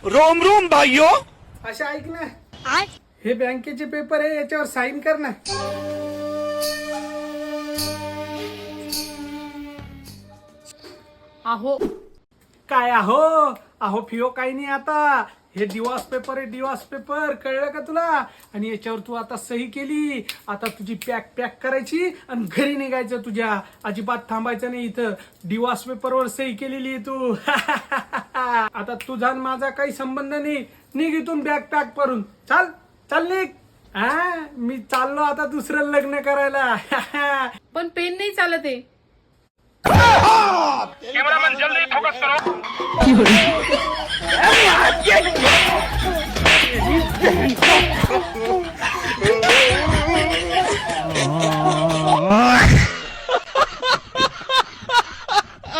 Rome Rome भाइयों. अशा ऐक ना, हे बँकेचे पेपर आहे, याच्यावर साईन कर ना. अहो काय अहो अहो फिओ काही नाही आता. हे दिवास पेपर आहे, दिवास पेपर, कळलं का तुला? आणि याच्यावर तू आता सही केली, आता तुझी पॅक करायची आणि घरी निघायचं. तुझ्या अजिबात थांबायचं नाही इथं. दिवास पेपरवर सही केलेली आहे तू. आता तुझा आणि माझा काही संबंध नाही. निघ इथून बॅग पॅक करून. चाल चाल निघ. हा, मी चाललो आता दुसरं लग्न करायला. पण पेन नाही चालत आहे. कैमरामैन जल्दी फोकस करो.